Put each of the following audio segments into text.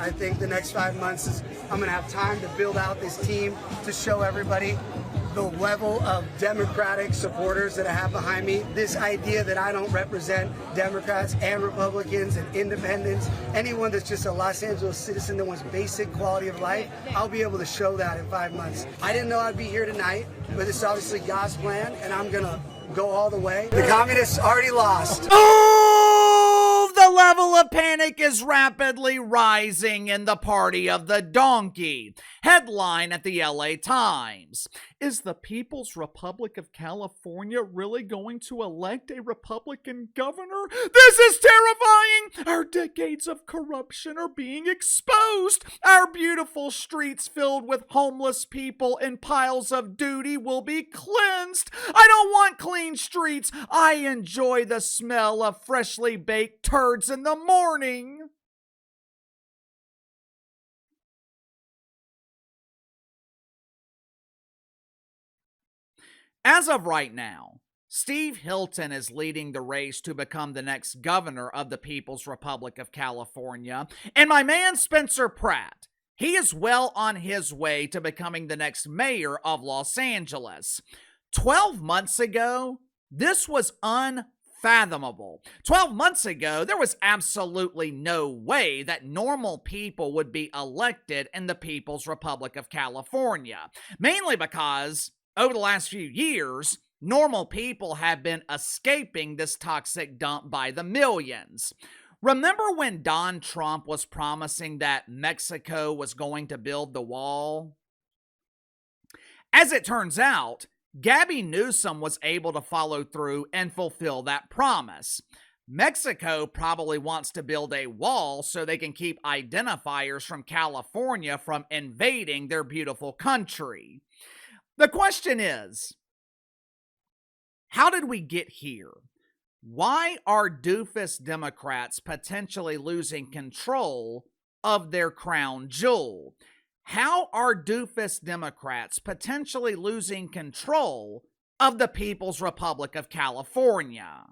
I think the next 5 months is I'm going to have time to build out this team to show everybody the level of Democratic supporters that I have behind me. This idea that I don't represent Democrats and Republicans and independents, anyone that's just a Los Angeles citizen that wants basic quality of life, I'll be able to show that in 5 months. I didn't know I'd be here tonight, but this is obviously God's plan, and I'm gonna go all the way. The communists already lost. Oh, the level of panic is rapidly rising in the party of the donkey. Headline at the LA Times. Is the People's Republic of California really going to elect a Republican governor? This is terrifying! Our decades of corruption are being exposed. Our beautiful streets filled with homeless people and piles of duty will be cleansed. I don't want clean streets. I enjoy the smell of freshly baked turds in the morning. As of right now, Steve Hilton is leading the race to become the next governor of the People's Republic of California, and my man Spencer Pratt, he is well on his way to becoming the next mayor of Los Angeles. 12 months ago, this was unfathomable. 12 months ago, there was absolutely no way that normal people would be elected in the People's Republic of California, mainly because over the last few years, normal people have been escaping this toxic dump by the millions. Remember when Donald Trump was promising that Mexico was going to build the wall? As it turns out, Gabby Newsom was able to follow through and fulfill that promise. Mexico probably wants to build a wall so they can keep identifiers from California from invading their beautiful country. The question is, how did we get here? Why are doofus Democrats potentially losing control of their crown jewel? How are doofus Democrats potentially losing control of the People's Republic of California?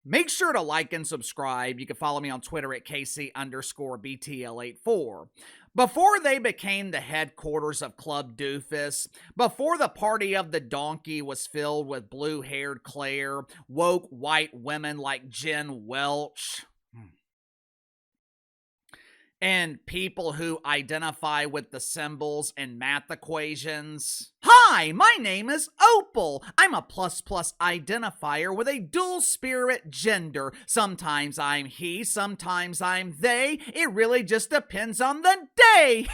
Make sure to like and subscribe. You can follow me on Twitter at KC_BTL84. Before they became the headquarters of Club Doofus, before the party of the donkey was filled with blue-haired Claire, woke white women like Jen Welch, and people who identify with the symbols and math equations. Hi, my name is Opal. I'm a plus identifier with a dual spirit gender. Sometimes I'm he, sometimes I'm they. It really just depends on the day.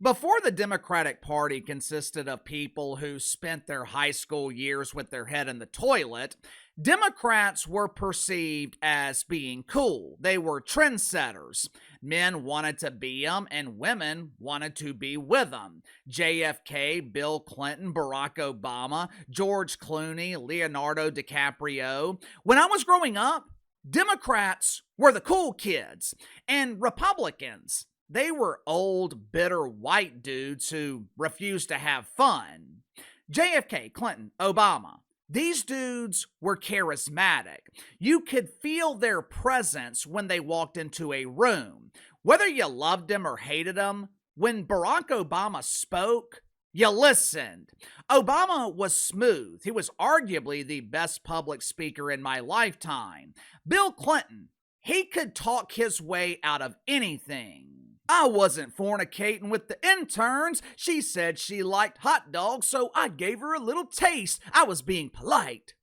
Before the Democratic Party consisted of people who spent their high school years with their head in the toilet, Democrats were perceived as being cool. They were trendsetters. Men wanted to be them, and women wanted to be with them. JFK, Bill Clinton, Barack Obama, George Clooney, Leonardo DiCaprio. When I was growing up, Democrats were the cool kids, and Republicans, they were old, bitter white dudes who refused to have fun. JFK, Clinton, Obama, these dudes were charismatic. You could feel their presence when they walked into a room. Whether you loved them or hated them, when Barack Obama spoke, you listened. Obama was smooth. He was arguably the best public speaker in my lifetime. Bill Clinton, he could talk his way out of anything. I wasn't fornicating with the interns. She said she liked hot dogs, so I gave her a little taste. I was being polite.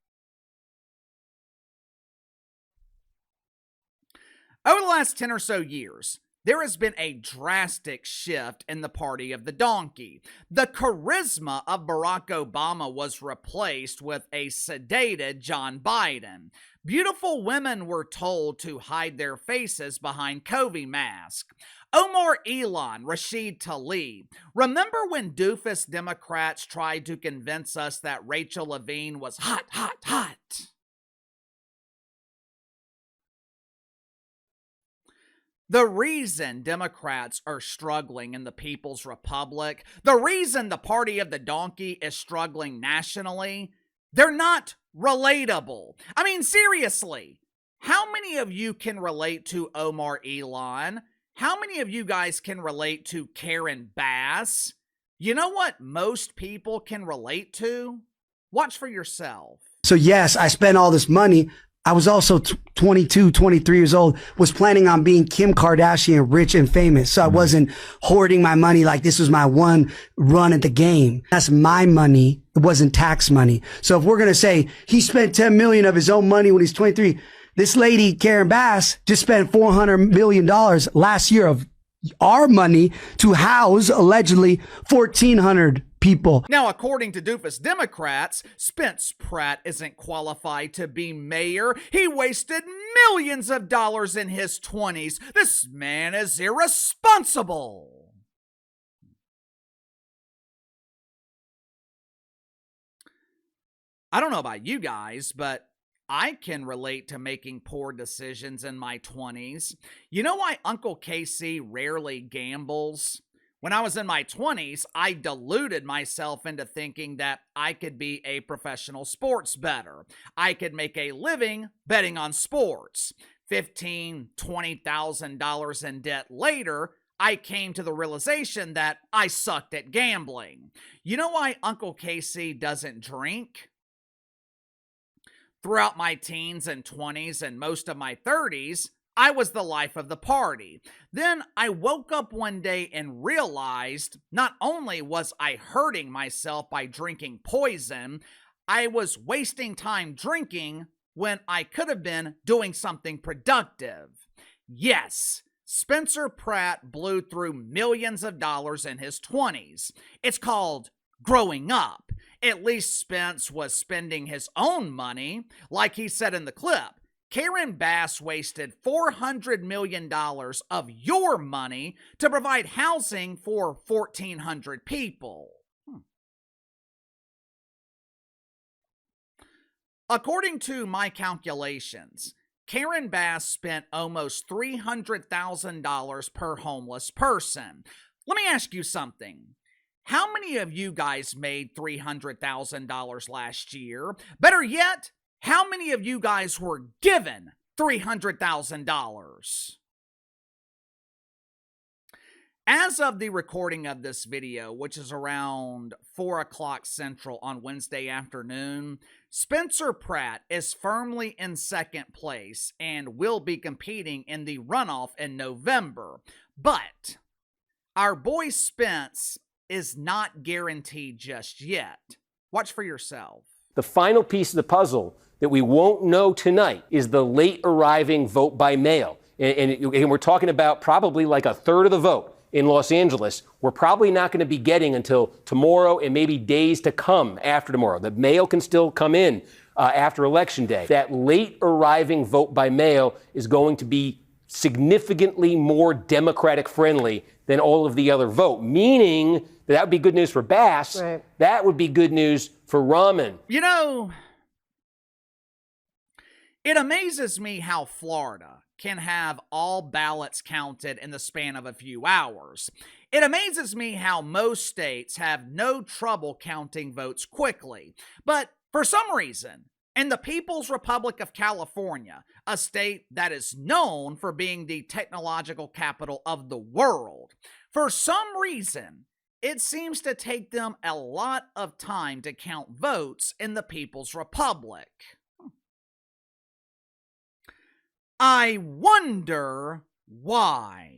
Over the last 10 or so years, there has been a drastic shift in the party of the donkey. The charisma of Barack Obama was replaced with a sedated John Biden. Beautiful women were told to hide their faces behind COVID masks. Omar Elon, Rashid Tlaib. Remember when doofus Democrats tried to convince us that Rachel Levine was hot, hot, hot? The reason Democrats are struggling in the People's Republic, the reason the Party of the Donkey is struggling nationally, they're not relatable. I mean, seriously, how many of you can relate to Omar Elon? How many of you guys can relate to Karen Bass? You know what most people can relate to? Watch for yourself. So yes, I spent all this money. I was also 22, 23 years old, was planning on being Kim Kardashian, rich and famous. So I wasn't hoarding my money like this was my one run at the game. That's my money. It wasn't tax money. So if we're going to say he spent 10 million of his own money when he's 23, this lady, Karen Bass, just spent $400 million last year of our money to house allegedly 1,400 people. Now, according to Doofus Democrats, Spencer Pratt isn't qualified to be mayor. He wasted millions of dollars in his 20s. This man is irresponsible. I don't know about you guys, but I can relate to making poor decisions in my 20s. You know why Uncle Casey rarely gambles? When I was in my 20s, I deluded myself into thinking that I could be a professional sports bettor. I could make a living betting on sports. $15,000, $20,000 in debt later, I came to the realization that I sucked at gambling. You know why Uncle Casey doesn't drink? Throughout my teens and 20s and most of my 30s, I was the life of the party. Then I woke up one day and realized not only was I hurting myself by drinking poison, I was wasting time drinking when I could have been doing something productive. Yes, Spencer Pratt blew through millions of dollars in his 20s. It's called growing up. At least Spence was spending his own money. Like he said in the clip, Karen Bass wasted $400 million of your money to provide housing for 1,400 people. According to my calculations, Karen Bass spent almost $300,000 per homeless person. Let me ask you something. How many of you guys made $300,000 last year? Better yet, how many of you guys were given $300,000? As of the recording of this video, which is around 4 o'clock Central on Wednesday afternoon, Spencer Pratt is firmly in second place and will be competing in the runoff in November. But our boy Spence is not guaranteed just yet. Watch for yourself. The final piece of the puzzle that we won't know tonight is the late arriving vote by mail. And we're talking about probably like a third of the vote in Los Angeles. We're probably not going to be getting until tomorrow and maybe days to come after tomorrow. The mail can still come in after Election Day. That late arriving vote by mail is going to be significantly more Democratic friendly than all of the other vote, meaning that would be good news for Bass. Right. That would be good news for Rahman. You know, it amazes me how Florida can have all ballots counted in the span of a few hours. It amazes me how most states have no trouble counting votes quickly. But for some reason, in the People's Republic of California, a state that is known for being the technological capital of the world, for some reason, it seems to take them a lot of time to count votes in the People's Republic. I wonder why.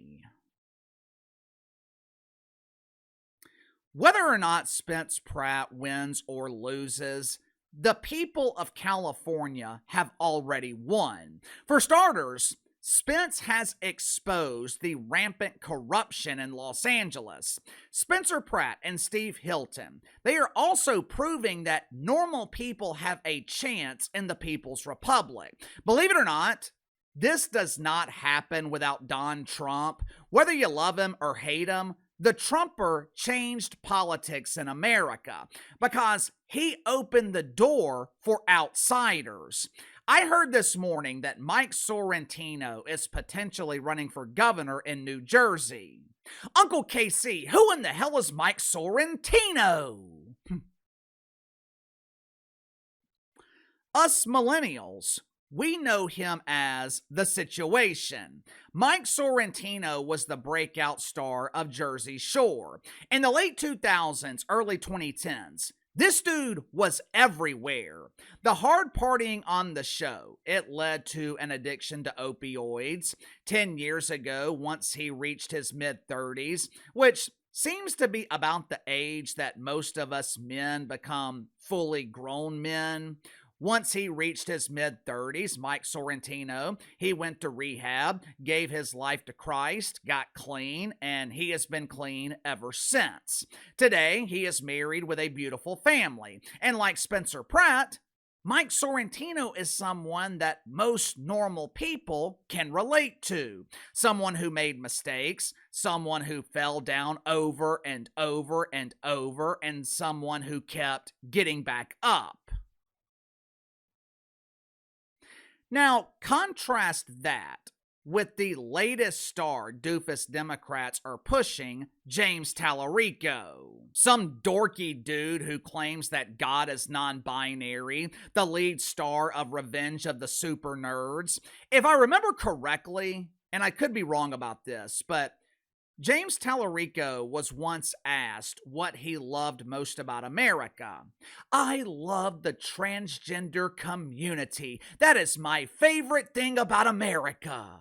Whether or not Spencer Pratt wins or loses, the people of California have already won. For starters, Spence has exposed the rampant corruption in Los Angeles. Spencer Pratt and Steve Hilton, they are also proving that normal people have a chance in the People's Republic. Believe it or not, this does not happen without Donald Trump. Whether you love him or hate him, the Trumper changed politics in America because he opened the door for outsiders. I heard this morning that Mike Sorrentino is potentially running for governor in New Jersey. Uncle KC, who in the hell is Mike Sorrentino? Us millennials, we know him as The Situation. Mike Sorrentino was the breakout star of Jersey Shore. In the late 2000s, early 2010s, this dude was everywhere. The hard partying on the show, it led to an addiction to opioids. 10 years ago, once he reached his mid-30s, which seems to be about the age that most of us men become fully grown men. Once he reached his mid-30s, Mike Sorrentino, he went to rehab, gave his life to Christ, got clean, and he has been clean ever since. Today, he is married with a beautiful family. And like Spencer Pratt, Mike Sorrentino is someone that most normal people can relate to. Someone who made mistakes, someone who fell down over and over and over, and someone who kept getting back up. Now, contrast that with the latest star doofus Democrats are pushing, James Tallarico. Some dorky dude who claims that God is non-binary, the lead star of Revenge of the Super Nerds. If I remember correctly, and I could be wrong about this, but James Tallarico was once asked what he loved most about America. I love the transgender community. That is my favorite thing about America.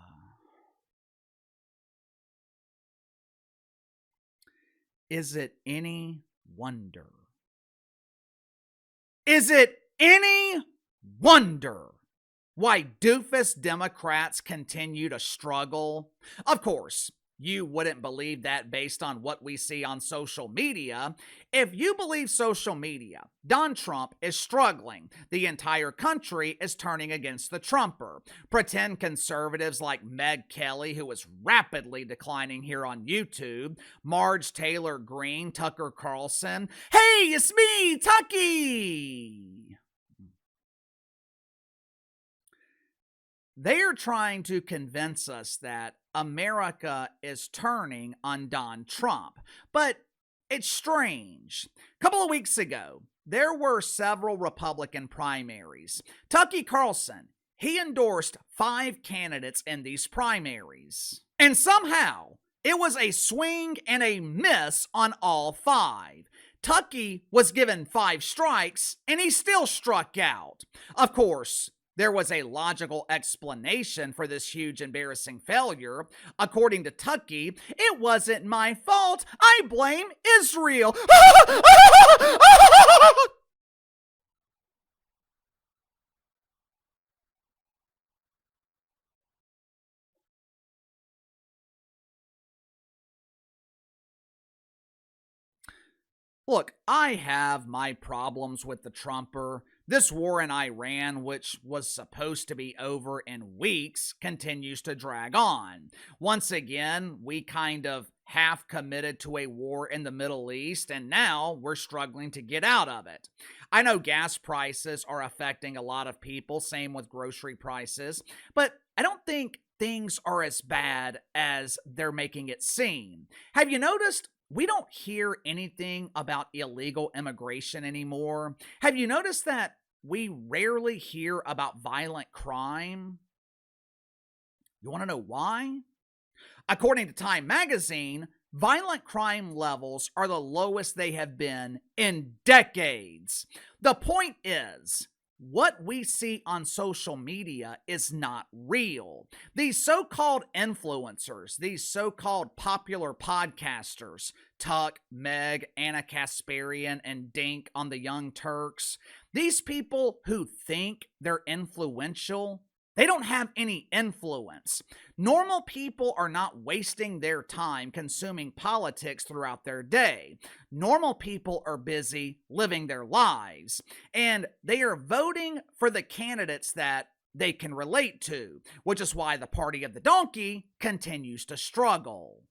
Is it any wonder? Is it any wonder why doofus Democrats continue to struggle? Of course, you wouldn't believe that based on what we see on social media. If you believe social media, Don Trump is struggling. The entire country is turning against the Trumper. Pretend conservatives like Meg Kelly, who is rapidly declining here on YouTube, Marge Taylor Greene, Tucker Carlson. Hey, it's me, Tucky! They are trying to convince us that America is turning on Don Trump. But it's strange. A couple of weeks ago, there were several Republican primaries. Tucker Carlson, he endorsed 5 candidates in these primaries. And somehow, it was a swing and a miss on all 5. Tucky was given 5 strikes, and he still struck out. Of course, there was a logical explanation for this huge embarrassing failure. According to Tucky, it wasn't my fault. I blame Israel. Look, I have my problems with the Trumper. This war in Iran, which was supposed to be over in weeks, continues to drag on. Once again, we kind of half committed to a war in the Middle East, and now we're struggling to get out of it. I know gas prices are affecting a lot of people, same with grocery prices, but I don't think things are as bad as they're making it seem. Have you noticed we don't hear anything about illegal immigration anymore? Have you noticed that we rarely hear about violent crime? You want to know why? According to Time magazine, violent crime levels are the lowest they have been in decades. The point is, what we see on social media is not real. These so-called influencers, these so-called popular podcasters, Tuck, Meg, Anna Kasparian, and Dink on the Young Turks, these people who think they're influential, they don't have any influence. Normal people are not wasting their time consuming politics throughout their day. Normal people are busy living their lives, and they are voting for the candidates that they can relate to, which is why the party of the donkey continues to struggle.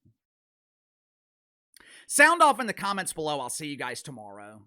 Sound off in the comments below. I'll see you guys tomorrow.